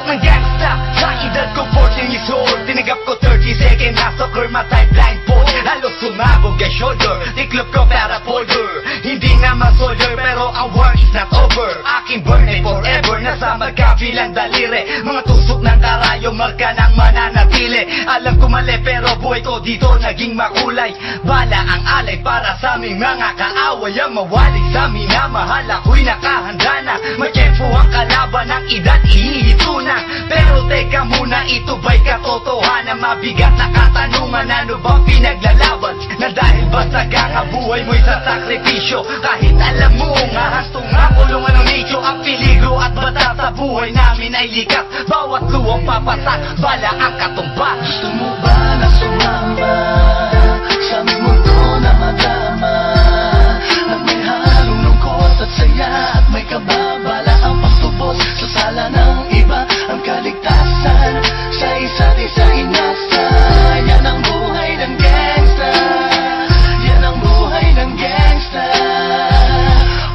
Pasok ng gangsta sa edad ko 14 years old. Tinagap ko 30 second massacre, matay blindfold. Halos sumabog ang shoulder, tiklop ko para folder. Hindi naman soldier pero ang war is not over. Aking burn ay forever, nasa magkabilang daliri. Mga tusok ng karayo, marka ng mananatili. Alam ko mali pero buhay ko dito naging makulay. Bala ang alay para sa aming mga kaaway. Ang mawali sa minamahal, ako'y nakahanda na. May tempo ang kalaban ng edad, ihihito na. Pero teka muna, ito ba'y katotohanan? Mabigat na katanungan, ano bang pinaglalaban? Na dahil ba sa buhay mo'y sa sakripisyo? Kahit alam mo nga hastong nga kulungan ng nicho. Ang peligro at bata sa buhay namin ay likas. Bawat luwang papasak, bala ang katumba. Gusto mo ba na sumama sa aming mundo na madama? At may halong lungkot at saya, at may kababala ang pagtubos sa sala ng iba. Ang kaligtasan sa isa't isa inasa. Yan ang buhay ng gangsta. Yan ang buhay ng gangsta.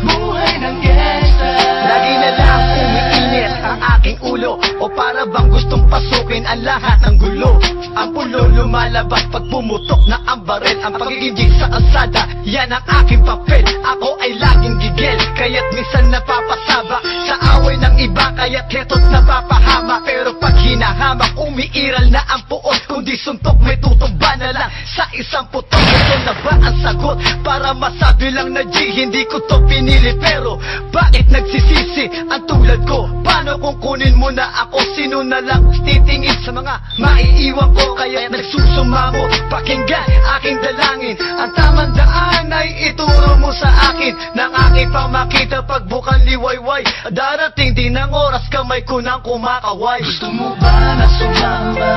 Buhay ng gangsta. Lagi na lang umiinit ang aking ulo, o para bang gustong pasukin ang lahat ng gulo. Ang pulo lumalabas pag pumutok na ang baril. Ang pagiging sa kalsada, yan ang aking papel. Ako ay laging gigil, kaya't minsan napapasaba sa away ng iba, kaya't heto't napapahama. Pero pag hinahamak, umiiral na ang puot. Kundi suntok, may tutumba na lang sa isang putok. Ito na ba ang sagot? Para masabi lang na G, hindi ko to pinili. Pero bakit nagsisisi ang tulad ko? Paano kung kunin mo na ako? Sino na lang titingin sa mga maiiwan ko? Kaya nagsusumamo, pakinggan aking dalangin. Ang tamang daan ay ituro mo sa akin. Nang aking pamakita pagbukan liwayway. Darating din ang oras, kamay ko nang kumakaway. Gusto mo ba na sumama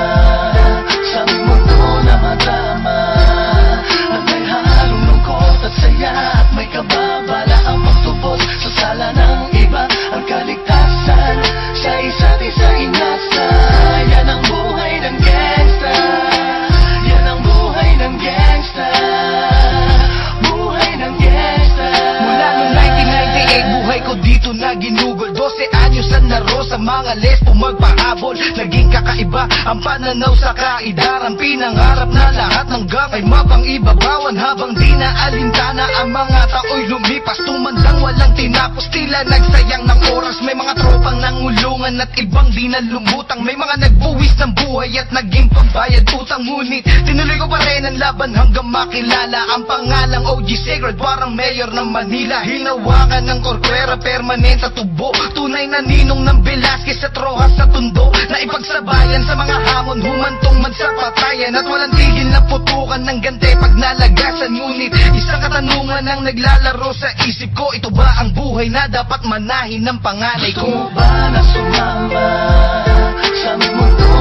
sa aming mundo na madama? At may halong lungkot at saya, at may kababala ang pagtubos sa sala ng iba. Ang kaligtasan sa isa't isa inasa. Yan ang buhay ng gangsta. Yan ang buhay ng gangsta. Buhay ng gangsta. Mula noong 1998, buhay ko dito na ginugol. 12 anyos na naro sa mga lesbo magpahabol. Naging kakaiba ang pananaw sa kaidaran. Pinangarap na lahat ng gap ay mapang-ibabawan. Habang di na alintana ang mga tao'y lumipas. Tumandang walang tinapos, tila nagsayang ng oras. May mga tropang nangulungan at ibang di na lumutang. May mga nagbuwis ng buhay at naging pambayad utang. Ngunit tinuloy ko pa rin ang laban hanggang makilala ang pangalang OG Secret, parang mayor ng Manila. Hinawakan ng korkwera, permanent at tubo. Tunay na ninong ng Velasquez at Rojas sa tundo. Na ipagsabayan sa mga hamon, humantong man sa patayan. At walang tigil na putukan ng gante pag nalagasan. Ngunit isang katanungan ang naglalaro sa isip ko. Ito ba ang buhay na dapat manahin ng panganay ko? Gusto mo ba na sumama sa aming mundo